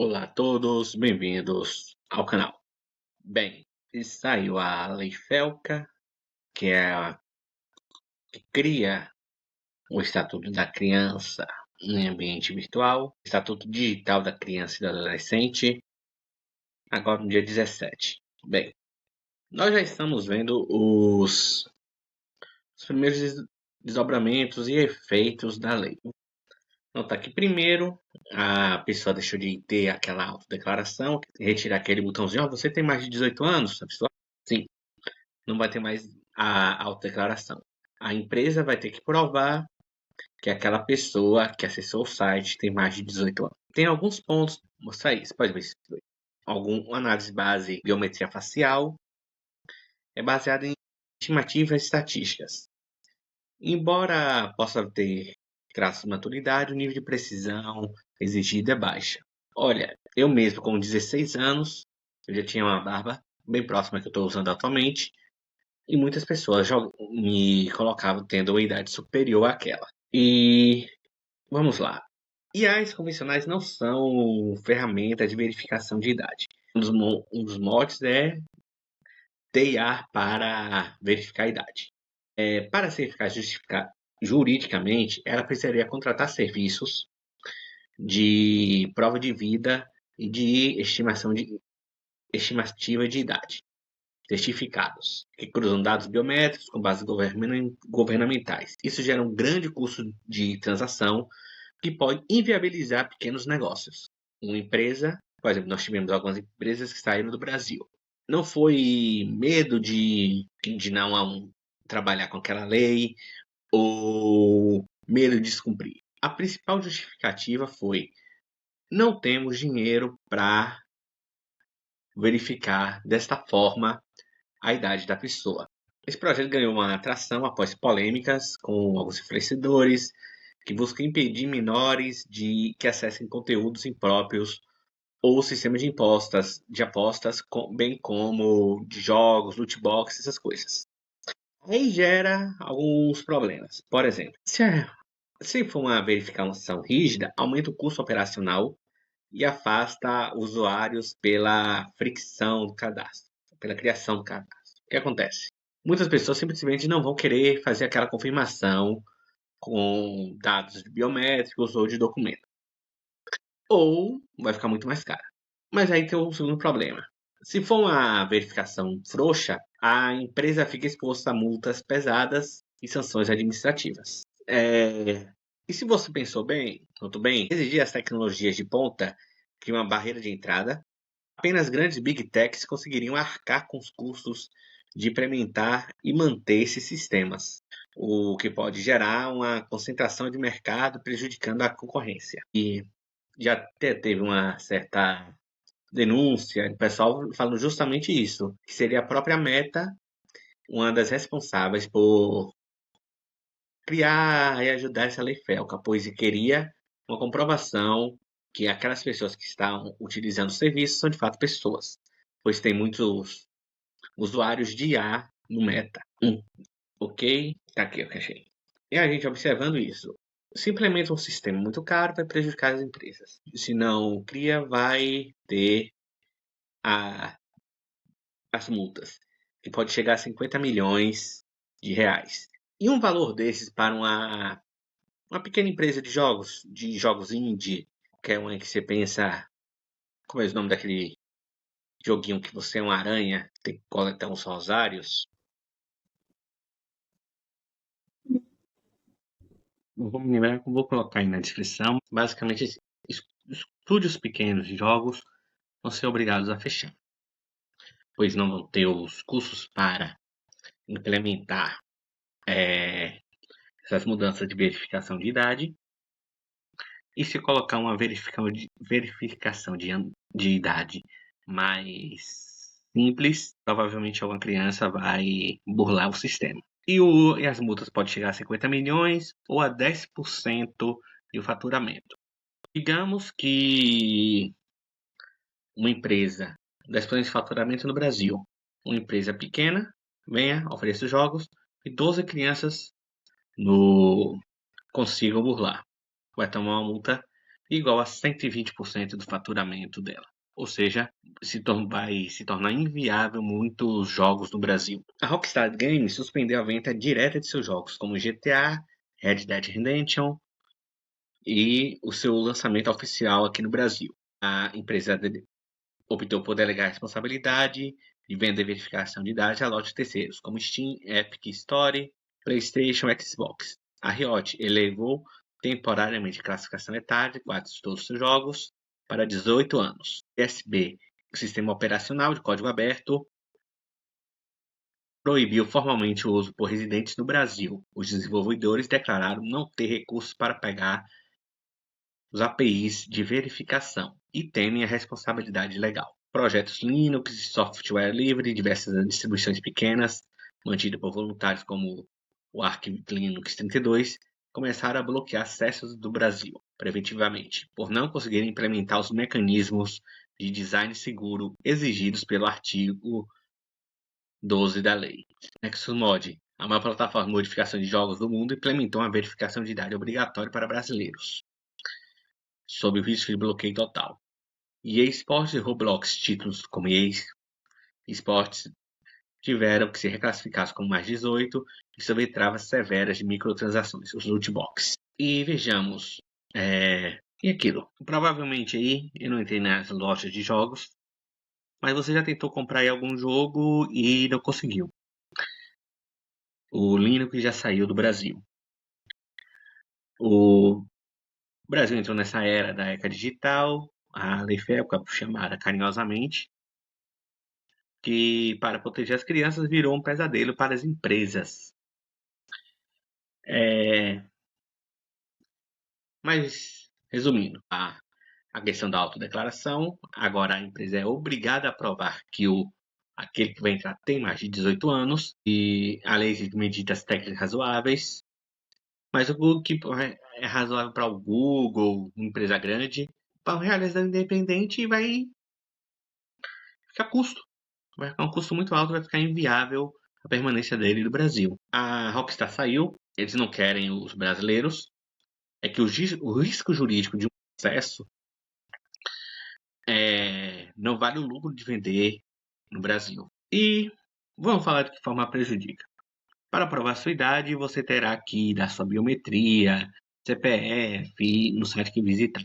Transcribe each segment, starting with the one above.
Olá a todos, bem-vindos ao canal. Bem, saiu a Lei Felca, que é a que cria o Estatuto da Criança em ambiente virtual, Estatuto Digital da Criança e do Adolescente, agora no dia 17. Bem, nós já estamos vendo os primeiros desdobramentos e efeitos da lei. Notar que primeiro a pessoa deixou de ter aquela autodeclaração, retirar aquele botãozinho, você tem mais de 18 anos, a pessoa? Sim, não vai ter mais a autodeclaração. A empresa vai ter que provar que aquela pessoa que acessou o site tem mais de 18 anos. Tem alguns pontos, mostrar isso, pode ver. Alguma análise base biometria facial é baseada em estimativas estatísticas. Embora possa ter traços de maturidade, o nível de precisão exigido é baixa. Olha, eu mesmo com 16 anos, eu já tinha uma barba bem próxima que eu estou usando atualmente, e muitas pessoas me colocavam tendo uma idade superior àquela. E vamos lá. IAs convencionais não são ferramentas de verificação de idade. Um dos motes é ter IA para verificar a idade. Para ser eficaz juridicamente, ela precisaria contratar serviços de prova de vida e de estimativa de idade, certificados, que cruzam dados biométricos com bases governamentais. Isso gera um grande custo de transação que pode inviabilizar pequenos negócios. Uma empresa, por exemplo, nós tivemos algumas empresas que saíram do Brasil. Não foi medo de não trabalhar com aquela lei ou medo de descumprir. A principal justificativa foi: não temos dinheiro para verificar desta forma a idade da pessoa. Esse projeto ganhou uma atração após polêmicas com alguns influenciadores que buscam impedir menores de que acessem conteúdos impróprios ou sistemas de apostas, bem como de jogos, loot box, essas coisas. Aí gera alguns problemas. Por exemplo, se for uma verificação rígida, aumenta o custo operacional e afasta usuários pela fricção do cadastro, pela criação do cadastro. O que acontece? Muitas pessoas simplesmente não vão querer fazer aquela confirmação com dados biométricos ou de documento. Ou vai ficar muito mais caro. Mas aí tem um segundo problema. Se for uma verificação frouxa, a empresa fica exposta a multas pesadas e sanções administrativas. E se você pensou bem, tudo bem, exigir as tecnologias de ponta cria uma barreira de entrada. Apenas grandes big techs conseguiriam arcar com os custos de implementar e manter esses sistemas, o que pode gerar uma concentração de mercado prejudicando a concorrência. E já até teve uma certa denúncia, o pessoal falando justamente isso, que seria a própria Meta uma das responsáveis por criar e ajudar essa lei Felca, pois queria uma comprovação que aquelas pessoas que estão utilizando o serviço são de fato pessoas, pois tem muitos usuários de IA no Meta. Ok? Tá aqui, eu achei. E a gente observando isso. Se implementa um sistema muito caro, vai prejudicar as empresas. Se não cria, vai ter a, as multas, que pode chegar a 50 milhões de reais. E um valor desses para uma pequena empresa de jogos indie, que é uma que você pensa, como é o nome daquele joguinho que você é uma aranha, tem que coletar uns rosários. Não vou me lembrar, vou colocar aí na descrição. Basicamente, estúdios pequenos de jogos vão ser obrigados a fechar, pois não vão ter os custos para implementar essas mudanças de verificação de idade. E se colocar uma verificação de idade mais simples, provavelmente alguma criança vai burlar o sistema. E as multas podem chegar a 50 milhões ou a 10% do faturamento. Digamos que uma empresa, 10% de faturamento no Brasil, uma empresa pequena, venha, ofereça jogos e 12 crianças consigam burlar. Vai tomar uma multa igual a 120% do faturamento dela. Ou seja, vai se tornar inviável muitos jogos no Brasil. A Rockstar Games suspendeu a venda direta de seus jogos, como GTA, Red Dead Redemption e o seu lançamento oficial aqui no Brasil. A empresa optou por delegar a responsabilidade de venda e verificação de dados a lojas terceiros, como Steam, Epic Store, PlayStation, Xbox. A Riot elevou temporariamente a classificação etária de quase todos os seus jogos para 18 anos. PSB, o sistema operacional de código aberto, proibiu formalmente o uso por residentes no Brasil. Os desenvolvedores declararam não ter recursos para pagar os APIs de verificação e temem a responsabilidade legal. Projetos Linux, software livre, diversas distribuições pequenas, mantidas por voluntários como o Arch Linux 32, começaram a bloquear acessos do Brasil preventivamente, por não conseguirem implementar os mecanismos de design seguro exigidos pelo artigo 12 da lei. NexusMod, a maior plataforma de modificação de jogos do mundo, implementou uma verificação de idade obrigatória para brasileiros, sob o risco de bloqueio total. EA Sports e Roblox, títulos como EA Sports, tiveram que ser reclassificados como mais 18 e sob travas severas de microtransações, os loot box. E vejamos, e aquilo, provavelmente aí, eu não entrei nas lojas de jogos, mas você já tentou comprar aí algum jogo e não conseguiu. O Linux já saiu do Brasil. O Brasil entrou nessa era da ECA digital, a Lei FELCA, chamada carinhosamente, que para proteger as crianças virou um pesadelo para as empresas. Mas, resumindo, a questão da autodeclaração, agora a empresa é obrigada a provar que aquele que vai entrar tem mais de 18 anos e a lei de medidas técnicas razoáveis, mas o que é razoável para o Google, uma empresa grande, para o realizador independente vai ficar custo. Vai ficar um custo muito alto, vai ficar inviável a permanência dele no Brasil. A Rockstar saiu, eles não querem os brasileiros, é que o risco jurídico de um processo não vale o lucro de vender no Brasil. E vamos falar de que forma prejudica. Para provar sua idade, você terá que dar sua biometria, CPF no site que visitar.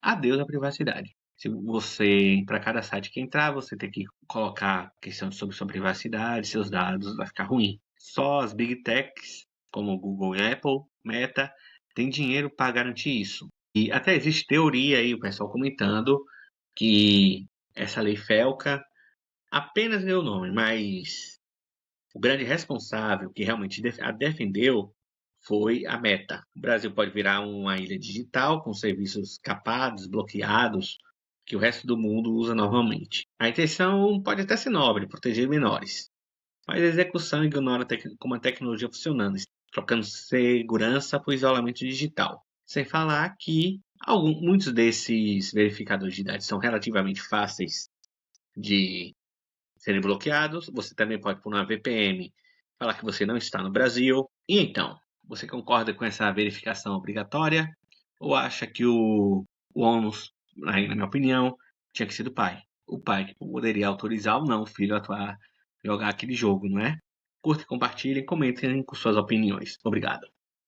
Adeus à privacidade. Se você, para cada site que entrar, você tem que colocar questão sobre sua privacidade, seus dados, vai ficar ruim. Só as Big Techs, como Google e Apple, Meta, têm dinheiro para garantir isso. E até existe teoria aí, o pessoal comentando, que essa lei FELCA apenas deu o nome, mas o grande responsável que realmente a defendeu foi a Meta. O Brasil pode virar uma ilha digital com serviços capados, bloqueados, que o resto do mundo usa normalmente. A intenção pode até ser nobre, proteger menores, mas a execução ignora como a tecnologia funcionando, trocando segurança por isolamento digital. Sem falar que muitos desses verificadores de idade são relativamente fáceis de serem bloqueados. Você também pode pôr uma VPN, falar que você não está no Brasil. E então, você concorda com essa verificação obrigatória? Ou acha que o ônus, na minha opinião, tinha que ser do pai? O pai que poderia autorizar ou não o filho a jogar aquele jogo, não é? Curtem, compartilhem, comentem com suas opiniões. Obrigado.